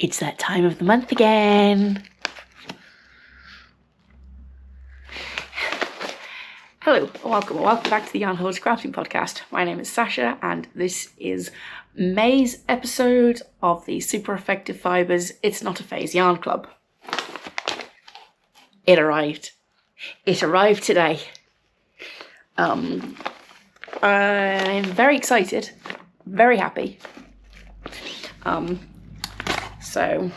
It's that time of the month again. Hello, welcome back to the Yarn Horse Crafting Podcast. My name is Sasha, and this is May's episode of the Super Effective Fibres It's Not a Phase Yarn Club. It arrived. It arrived today. I'm very excited, very happy. So,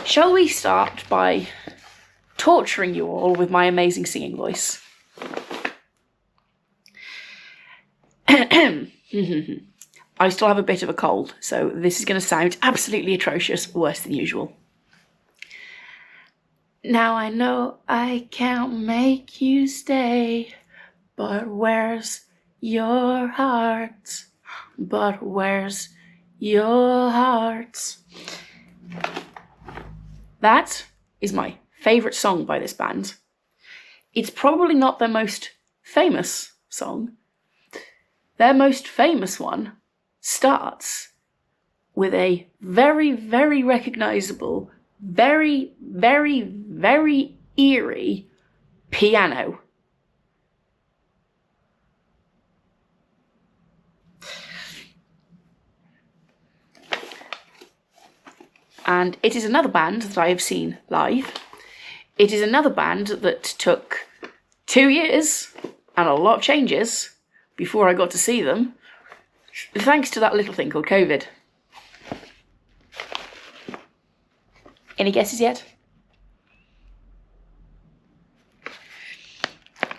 shall we start by torturing you all with my amazing singing voice? I still have a bit of a cold, so this is going to sound absolutely atrocious, worse than usual. Now I know I can't make you stay, but where's your heart? But where's your heart? That is my favourite song by this band. It's probably not their most famous song. Their most famous one starts with a very, very recognisable, very, very, very eerie piano. And it is another band that I have seen live. It is another band that took 2 years and a lot of changes before I got to see them, thanks to that little thing called COVID. Any guesses yet?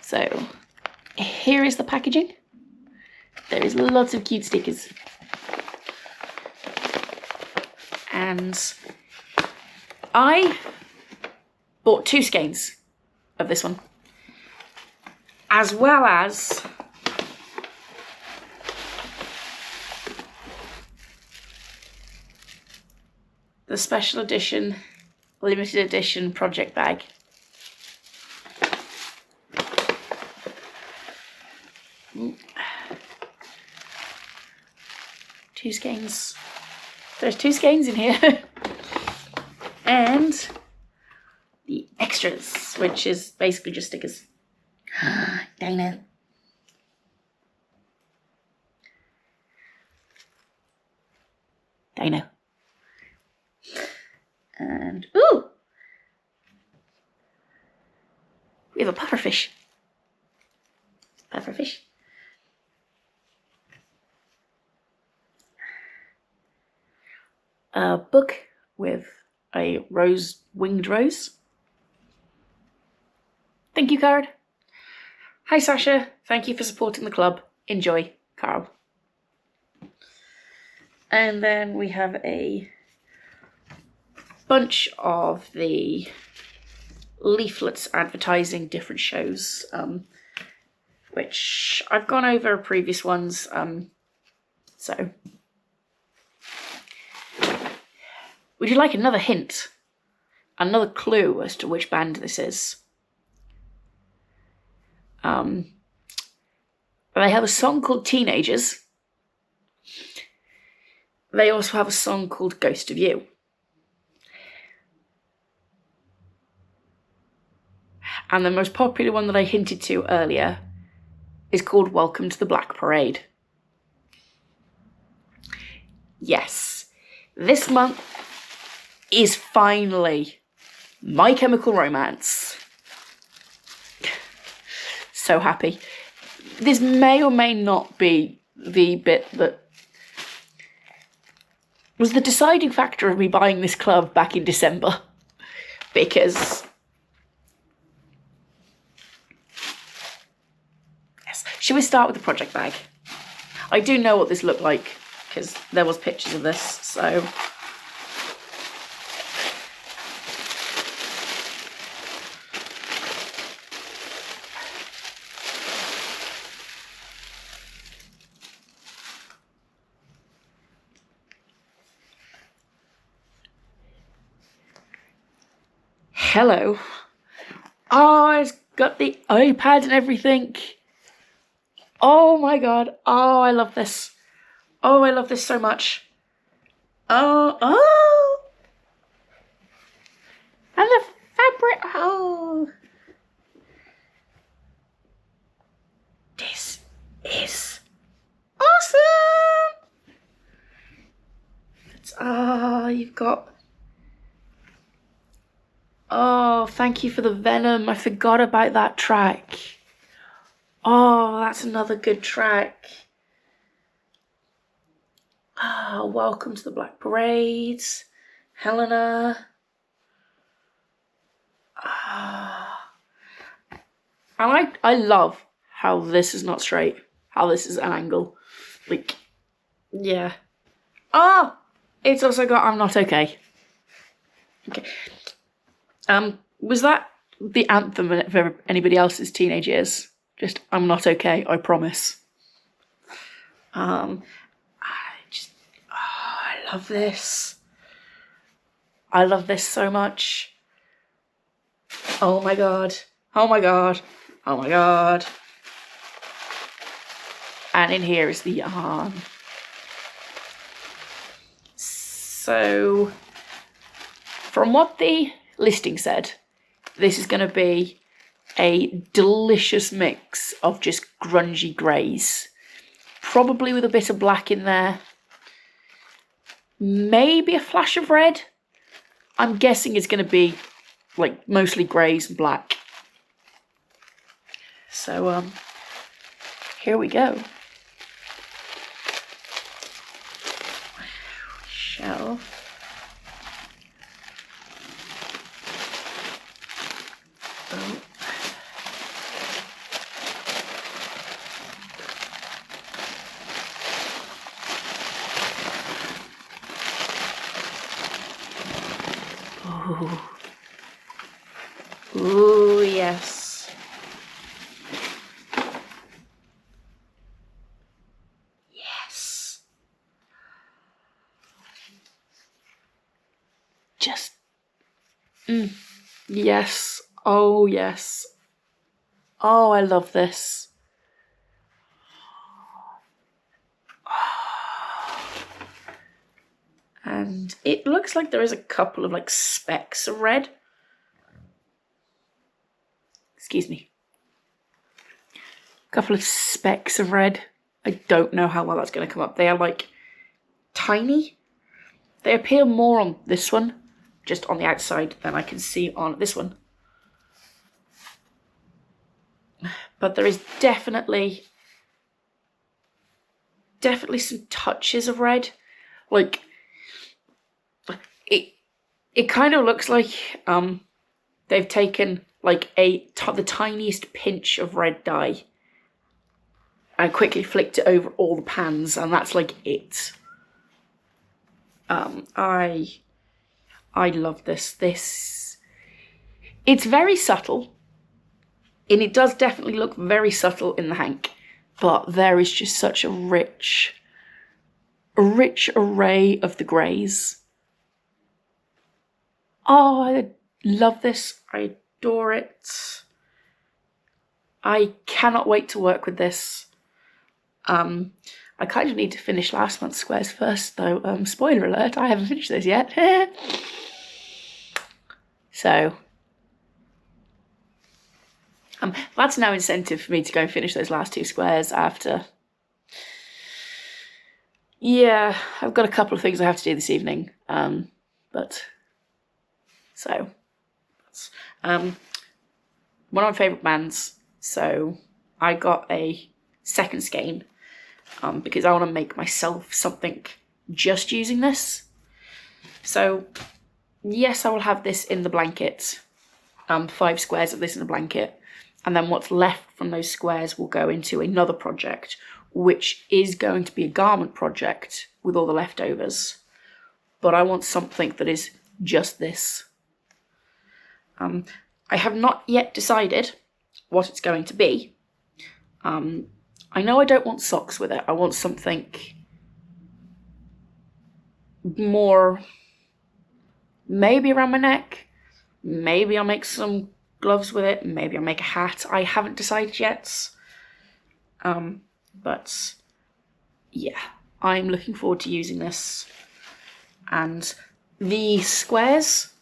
So, here is the packaging. There is lots of cute stickers. And I bought 2 skeins of this one, as well as the special edition, limited edition project bag. Two skeins. There's 2 skeins in here. And the extras, which is basically just stickers. Dino. Dino. And, ooh! We have a pufferfish. Pufferfish. A book with a winged rose. Thank you card. Hi Sasha, thank you for supporting the club. Enjoy, Carl. And then we have a bunch of the leaflets advertising different shows, which I've gone over previous ones, so. Would you like another hint? Another clue as to which band this is? They have a song called Teenagers. They also have a song called Ghost of You. And the most popular one that I hinted to earlier is called Welcome to the Black Parade. Yes, this month is finally My Chemical Romance. So happy. This may or may not be the bit that was the deciding factor of me buying this club back in December, because yes, should we start with the project bag? I do know what this looked like because there was pictures of this, so hello. Oh, it's got the iPad and everything. Oh my god. Oh, I love this. Oh, I love this so much. Oh, oh! And the fabric, oh! This is awesome! You've got... Oh, thank you for the Venom. I forgot about that track. Oh, that's another good track. Welcome to the Black Parades. Helena. And I love how this is not straight. How this is an angle. Like, yeah. It's also got I'm Not Okay. Okay. Was that the anthem for anybody else's teenage years? Just, I'm not okay, I promise. I love this. I love this so much. Oh my god. Oh my god. Oh my god. And in here is the yarn. So, from what the listing said, this is going to be a delicious mix of just grungy greys. Probably with a bit of black in there. Maybe a flash of red. I'm guessing it's going to be like mostly greys and black. So, here we go. Shell. Oh. Ooh, yes. Yes. Just, yes. Oh, yes. Oh, I love this. And it looks like there is a couple of like specks of red. Excuse me. A couple of specks of red. I don't know how well that's going to come up. They are like tiny. They appear more on this one, just on the outside, than I can see on this one. But there is definitely some touches of red. Like, it kind of looks like they've taken like the tiniest pinch of red dye and quickly flicked it over all the pans, and that's like it. I love this. It's very subtle, and it does definitely look very subtle in the hank, but there is just such a rich array of the greys. Oh, I love this. I adore it. I cannot wait to work with this. I kind of need to finish last month's squares first, though. Spoiler alert, I haven't finished those yet. So, that's no incentive for me to go and finish those last two squares after. Yeah, I've got a couple of things I have to do this evening. But so, one of my favourite bands. So I got a second skein because I want to make myself something just using this. So yes, I will have this in the blanket, 5 squares of this in the blanket, and then what's left from those squares will go into another project, which is going to be a garment project with all the leftovers. But I want something that is just this. I have not yet decided what it's going to be. I know I don't want socks with it. I want something more, maybe around my neck. Maybe I'll make some gloves with it. Maybe I'll make a hat. I haven't decided yet. But yeah, I'm looking forward to using this. And the squares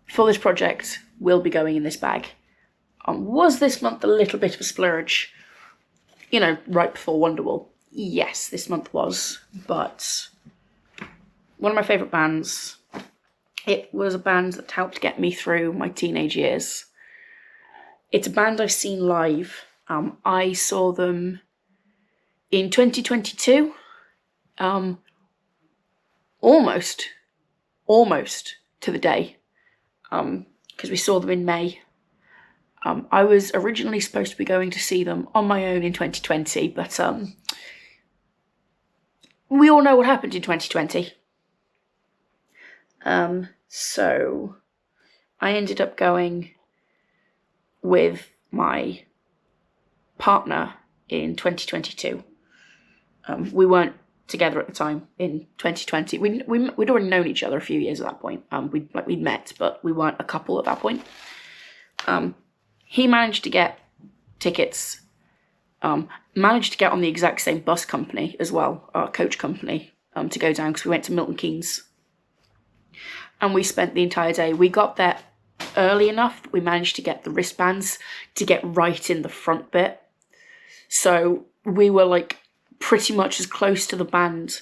for this project will be going in this bag. Was this month a little bit of a splurge? You know, right before Wonderwall. Yes, this month was, but one of my favourite bands. It was a band that helped get me through my teenage years. It's a band I've seen live. I saw them in 2022. Almost to the day, because we saw them in May. I was originally supposed to be going to see them on my own in 2020, but we all know what happened in 2020. So I ended up going with my partner in 2022. We weren't together at the time in 2020. We'd already known each other a few years at that point. We'd met, but we weren't a couple at that point. He managed to get tickets, managed to get on the exact same bus company as well, our coach company, to go down, because we went to Milton Keynes. And we spent the entire day. We got there early enough that we managed to get the wristbands to get right in the front bit. So we were like pretty much as close to the band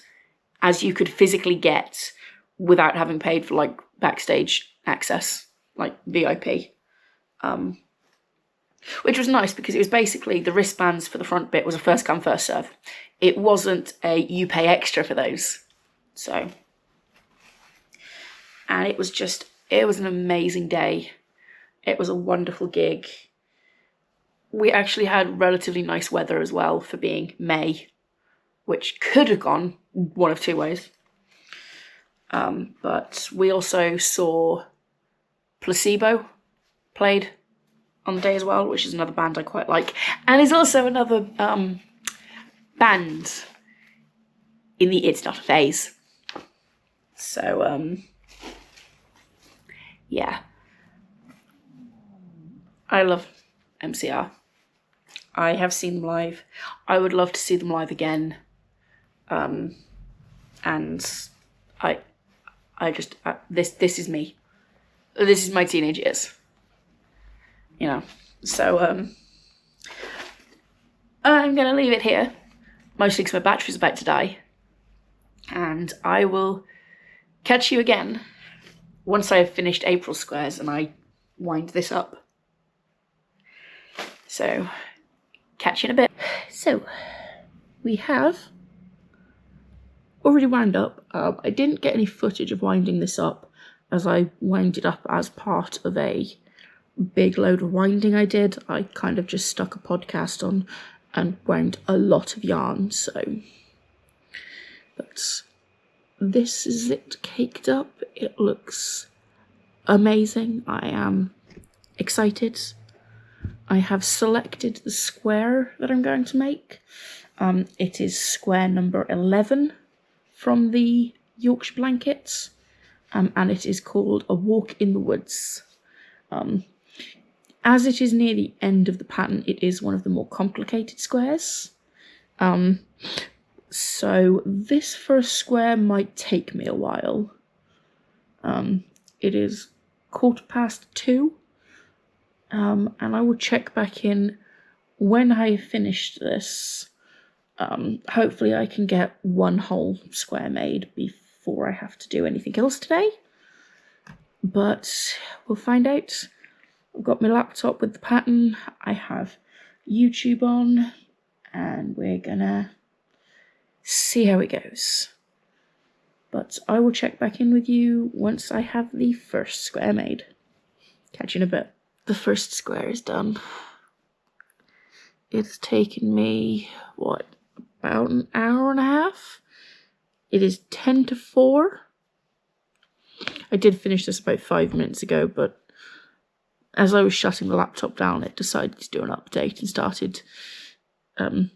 as you could physically get without having paid for like backstage access, like VIP. Which was nice because it was basically the wristbands for the front bit was a first come, first serve. It wasn't a you pay extra for those. So, and it was an amazing day. It was a wonderful gig. We actually had relatively nice weather as well for being May, which could have gone one of two ways. But we also saw Placebo played on the day as well, which is another band I quite like, and is also another band in the It's Not a Phase. So, yeah. I love MCR. I have seen them live. I would love to see them live again. And this is me. This is my teenage years. You know, so I'm going to leave it here, mostly because my battery's about to die, and I will catch you again once I've finished April squares and I wind this up. So, catch you in a bit. So, we have already wound up. I didn't get any footage of winding this up, as I wound it up as part of a big load of winding I did. I kind of just stuck a podcast on and wound a lot of yarn, so. But this is it caked up. It looks amazing. I am excited. I have selected the square that I'm going to make. It is square number 11 from the Yorkshire blankets, and it is called A Walk in the Woods. As it is near the end of the pattern, it is one of the more complicated squares. So this first square might take me a while. It is 2:15, and I will check back in when I have finished this. Hopefully I can get one whole square made before I have to do anything else today. But we'll find out. I've got my laptop with the pattern. I have YouTube on, and we're gonna see how it goes. But I will check back in with you once I have the first square made. Catch you in a bit. The first square is done. It's taken me, about an hour and a half? It is 10 to 4. I did finish this about 5 minutes ago, but as I was shutting the laptop down, it decided to do an update and started. The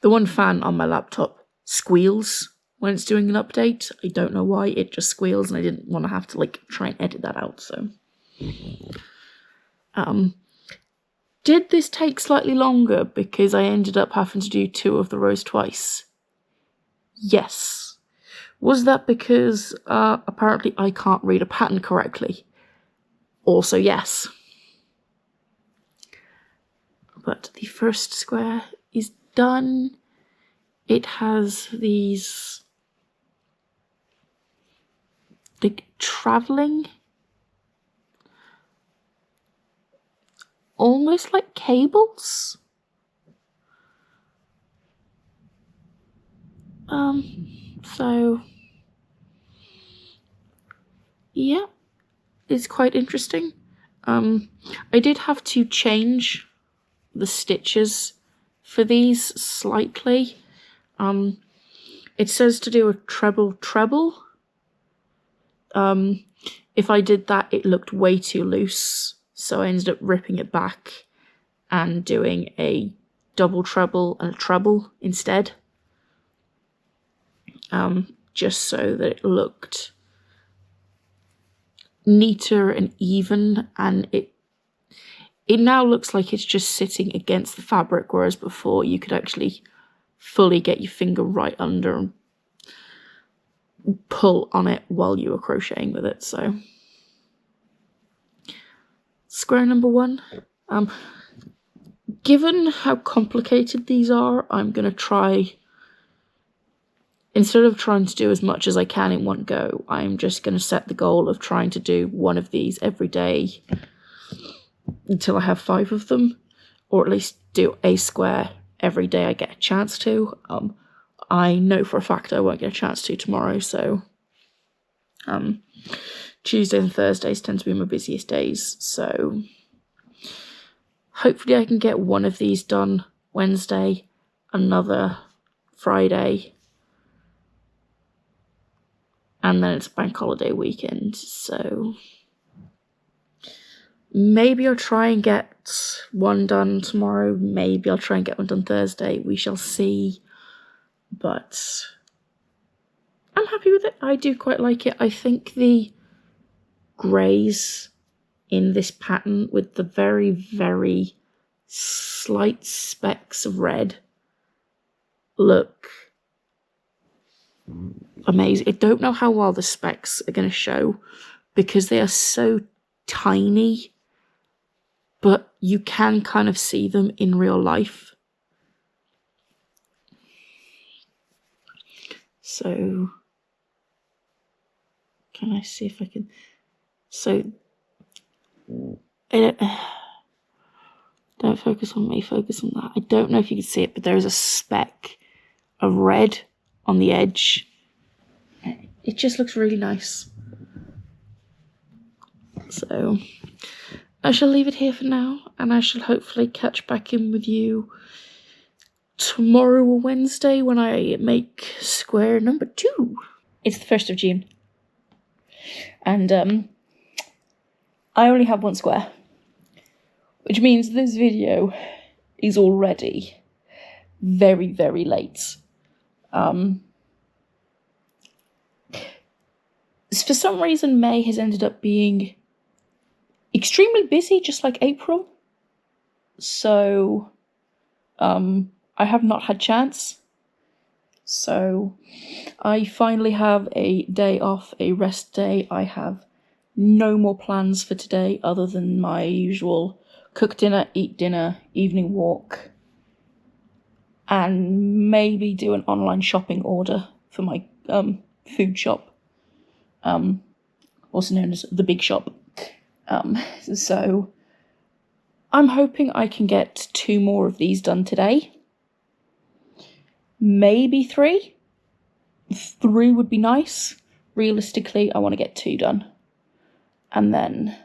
one fan on my laptop squeals when it's doing an update. I don't know why, it just squeals, and I didn't want to have to try and edit that out, so. Did this take slightly longer because I ended up having to do 2 of the rows twice? Yes. Was that because apparently I can't read a pattern correctly? Also yes. But the first square is done. It has these like travelling, almost like cables. So yeah, it's quite interesting. I did have to change the stitches for these slightly. It says to do a treble treble. If I did that, it looked way too loose, so I ended up ripping it back and doing a double treble and a treble instead. Just so that it looked neater and even, and it now looks like it's just sitting against the fabric, whereas before you could actually fully get your finger right under and pull on it while you were crocheting with it. So square number 1. Given how complicated these are, I'm gonna try, instead of trying to do as much as I can in one go, I'm just gonna set the goal of trying to do one of these every day until I have 5 of them, or at least do a square every day I get a chance to. I know for a fact I won't get a chance to tomorrow, so Tuesdays and Thursdays tend to be my busiest days, so hopefully I can get one of these done Wednesday, another Friday, and then it's bank holiday weekend, so maybe I'll try and get one done tomorrow, maybe I'll try and get one done Thursday, we shall see, but I'm happy with it. I do quite like it. I think the greys in this pattern with the very, very slight specks of red look amazing. I don't know how well the specks are going to show because they are so tiny, but you can kind of see them in real life. So can I see if I can? So don't focus on me, focus on that. I don't know if you can see it, but there is a speck of red on the edge. It just looks really nice. So I shall leave it here for now, and I shall hopefully catch back in with you tomorrow or Wednesday when I make square number 2. It's the 1st of June. And I only have one square, which means this video is already very, very late. For some reason, May has ended up being extremely busy, just like April. So I have not had chance. So I finally have a day off, a rest day. I have no more plans for today other than my usual cook dinner, eat dinner, evening walk, and maybe do an online shopping order for my food shop, also known as the Big Shop. So I'm hoping I can get 2 more of these done today. Maybe 3. 3 would be nice. Realistically, I want to get 2 done. And then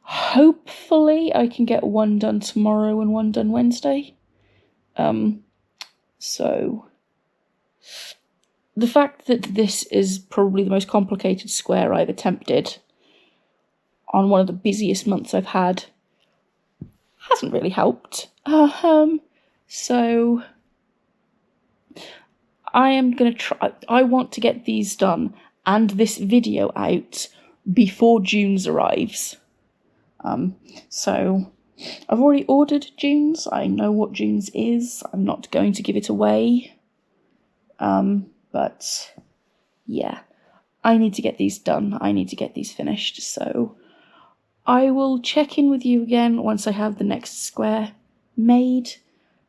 hopefully I can get 1 done tomorrow and 1 done Wednesday. So the fact that this is probably the most complicated square I've attempted on one of the busiest months I've had hasn't really helped. So I am going to try. I want to get these done and this video out before June's arrives. So I've already ordered June's. I know what June's is. I'm not going to give it away. But yeah, I need to get these done. I need to get these finished. So I will check in with you again once I have the next square made.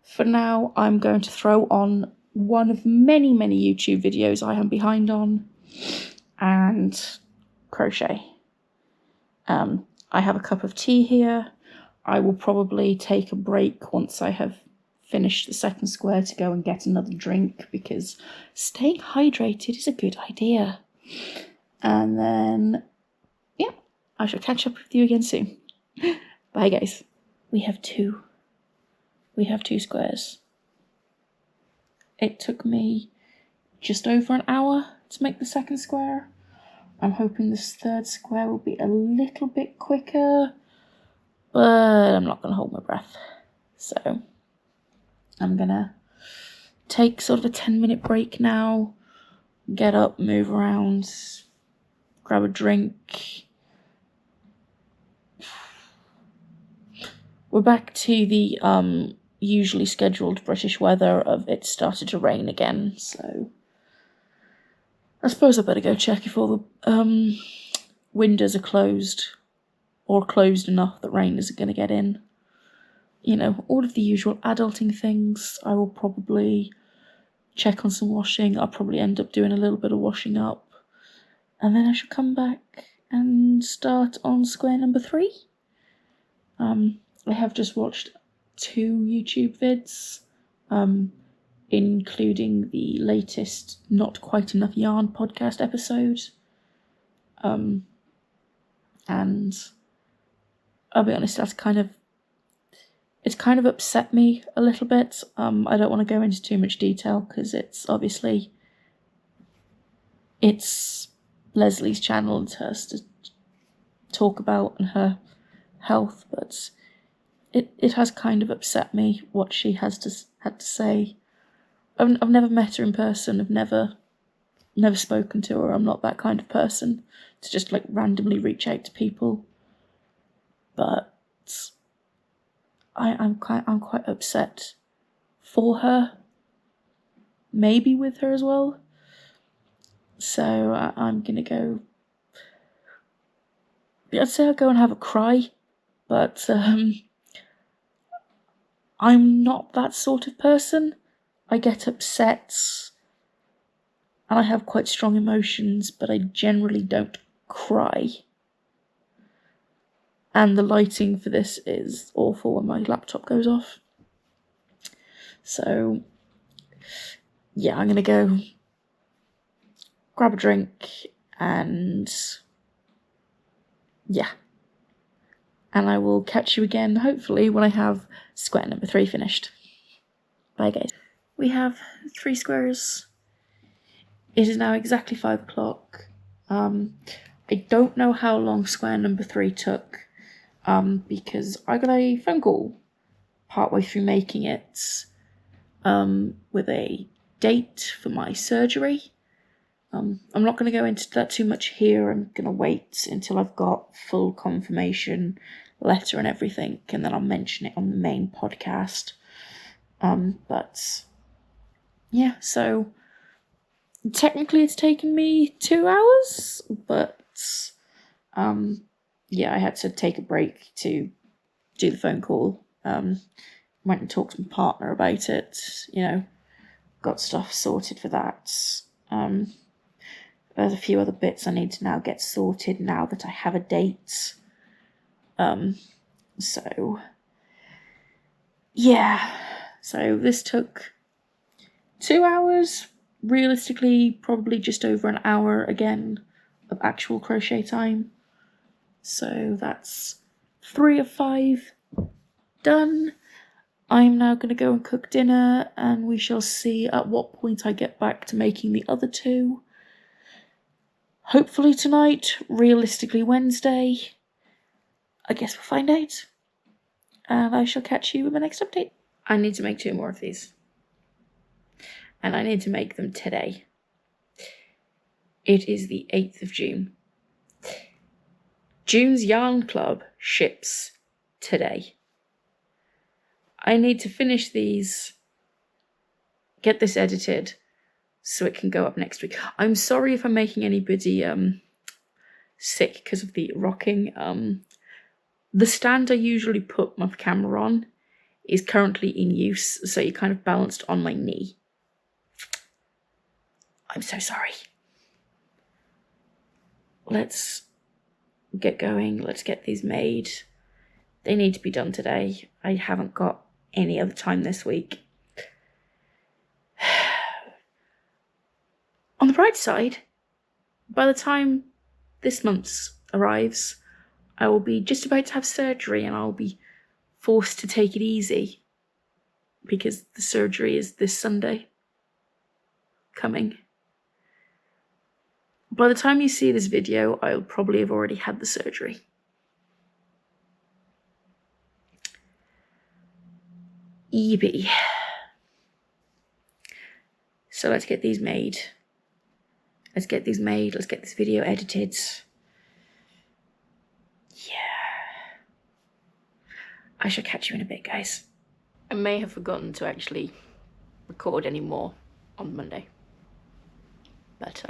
For now, I'm going to throw on one of many, many YouTube videos I am behind on and crochet. I have a cup of tea here. I will probably take a break once I have finished the second square to go and get another drink, because staying hydrated is a good idea. And then, yeah, I shall catch up with you again soon. Bye, guys. We have two squares. It took me just over an hour to make the second square. I'm hoping this third square will be a little bit quicker, but I'm not going to hold my breath. So I'm going to take sort of a 10-minute break now, get up, move around, grab a drink. We're back to the usually scheduled British weather of it started to rain again, so I suppose I better go check if all the windows are closed, or closed enough that rain isn't going to get in. You know, all of the usual adulting things. I will probably check on some washing. I'll probably end up doing a little bit of washing up. And then I shall come back and start on square number 3. I have just watched 2 YouTube vids, including the latest Not Quite Enough Yarn podcast episode. And I'll be honest, it's kind of upset me a little bit. I don't want to go into too much detail because it's Leslie's channel and hers to talk about and her health, but it has kind of upset me what she had to say. I've never met her in person. I've never spoken to her. I'm not that kind of person to just like randomly reach out to people. But I'm quite upset for her, maybe with her as well. So I'm gonna go. I'd say I'll go and have a cry, but I'm not that sort of person. I get upset, and I have quite strong emotions, but I generally don't cry. And the lighting for this is awful when my laptop goes off. So, yeah, I'm going to go grab a drink and, yeah. And I will catch you again, hopefully, when I have square number 3 finished. Bye, guys. We have 3 squares. It is now exactly 5 o'clock. I don't know how long square number 3 took, because I got a phone call partway through making it, with a date for my surgery. I'm not going to go into that too much here. I'm going to wait until I've got full confirmation letter and everything, and then I'll mention it on the main podcast. But yeah, so technically it's taken me 2 hours, but yeah, I had to take a break to do the phone call. Went and talked to my partner about it, got stuff sorted for that. There's a few other bits I need to now get sorted now that I have a date. So yeah, so this took 2 hours, realistically probably just over an hour again of actual crochet time. So that's 3 of 5 done. I'm now going to go and cook dinner, and we shall see at what point I get back to making the other 2. Hopefully tonight, realistically Wednesday. I guess we'll find out. And I shall catch you with my next update. I need to make 2 more of these. And I need to make them today. It is the 8th of June. June's Yarn Club ships today. I need to finish these, get this edited, so it can go up next week. I'm sorry if I'm making anybody sick because of the rocking. The stand I usually put my camera on is currently in use, so you're kind of balanced on my knee. I'm so sorry. Let's get going. Let's get these made. They need to be done today. I haven't got any other time this week. On the bright side, by the time this month's arrives, I will be just about to have surgery and I'll be forced to take it easy because the surgery is this Sunday coming. By the time you see this video, I'll probably have already had the surgery. Yippee. So let's get these made. Let's get these made. Let's get this video edited. Yeah. I shall catch you in a bit, guys. I may have forgotten to actually record any more on Monday. But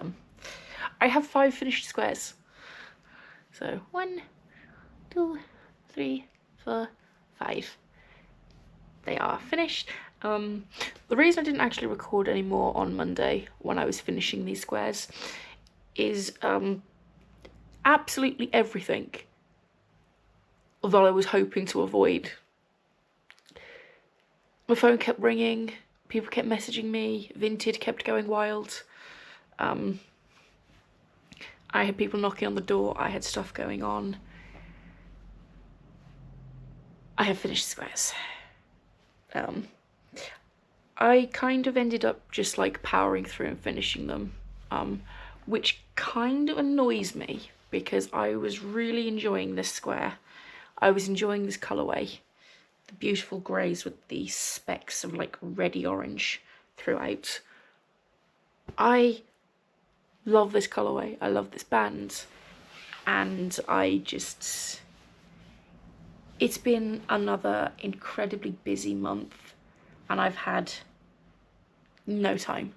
I have 5 finished squares. So 1, 2, 3, 4, 5. They are finished. The reason I didn't actually record any more on Monday when I was finishing these squares is absolutely everything that I was hoping to avoid. My phone kept ringing, people kept messaging me, Vinted kept going wild. I had people knocking on the door, I had stuff going on. I have finished squares. I kind of ended up just like powering through and finishing them, which kind of annoys me because I was really enjoying this square. I was enjoying this colourway, the beautiful greys with the specks of like reddy orange throughout. I love this colourway, I love this band, and it's been another incredibly busy month and I've had no time.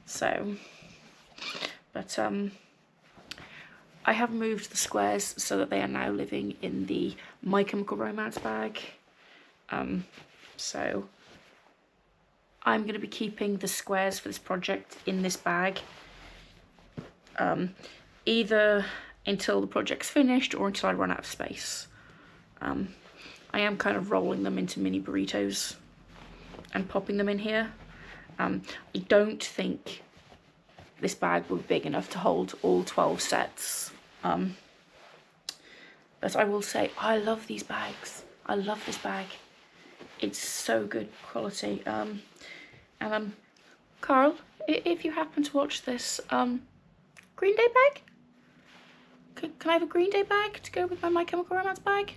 So, but I have moved the squares so that they are now living in the My Chemical Romance bag. So I'm going to be keeping the squares for this project in this bag, either until the project's finished or until I run out of space. I am kind of rolling them into mini burritos and popping them in here. I don't think this bag will be big enough to hold all 12 sets. But I will say, I love these bags. I love this bag. It's so good quality. And Carl, if you happen to watch this, Green Day bag? Can I have a Green Day bag to go with my Chemical Romance bag?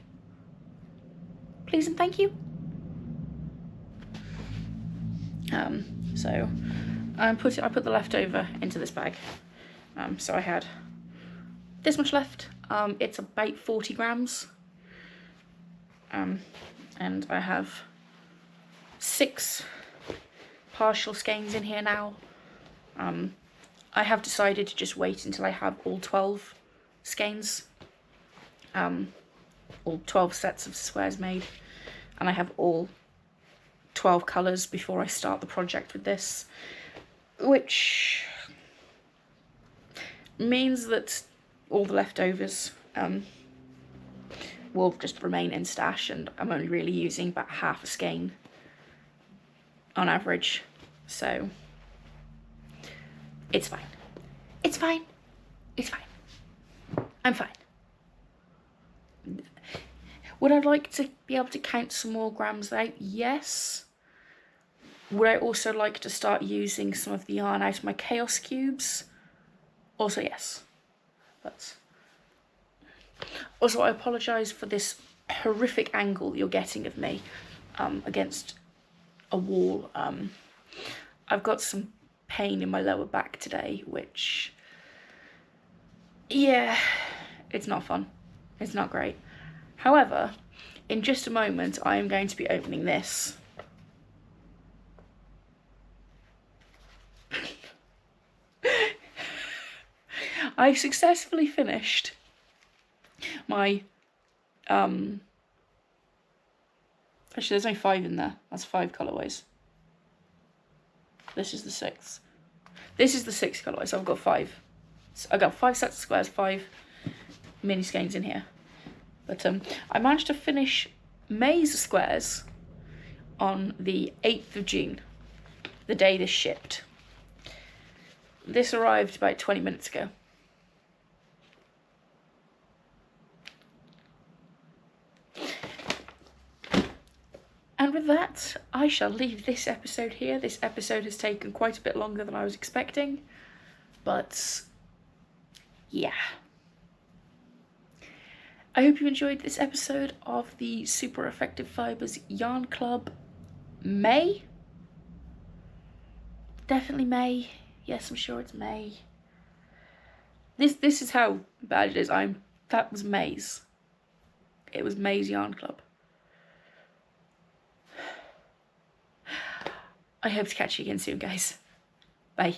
Please and thank you. So I put the leftover into this bag. So I had this much left. It's about 40 grams. And I have 6 partial skeins in here now. I have decided to just wait until I have all 12 skeins. All 12 sets of squares made, and I have all 12 colours before I start the project with this, which means that all the leftovers will just remain in stash, and I'm only really using about half a skein on average, so it's fine. It's fine. It's fine. I'm fine. Would I like to be able to count some more grams out? Yes. Would I also like to start using some of the yarn out of my chaos cubes? Also yes. But also I apologise for this horrific angle you're getting of me against a wall. I've got some pain in my lower back today, which, yeah, it's not fun. It's not great. However, in just a moment, I am going to be opening this. I successfully finished my, actually there's only 5 in there. That's 5 colourways. This is the 6th. This is the 6th colourway, so I've got 5. So I've got 5 sets of squares, 5 mini skeins in here. But I managed to finish May's squares on the 8th of June, the day this shipped. This arrived about 20 minutes ago. And with that, I shall leave this episode here. This episode has taken quite a bit longer than I was expecting, but yeah. I hope you enjoyed this episode of the Super Effective Fibres Yarn Club May. Definitely May. Yes, I'm sure it's May. This is how bad it is. That was May's. It was May's Yarn Club. I hope to catch you again soon, guys. Bye.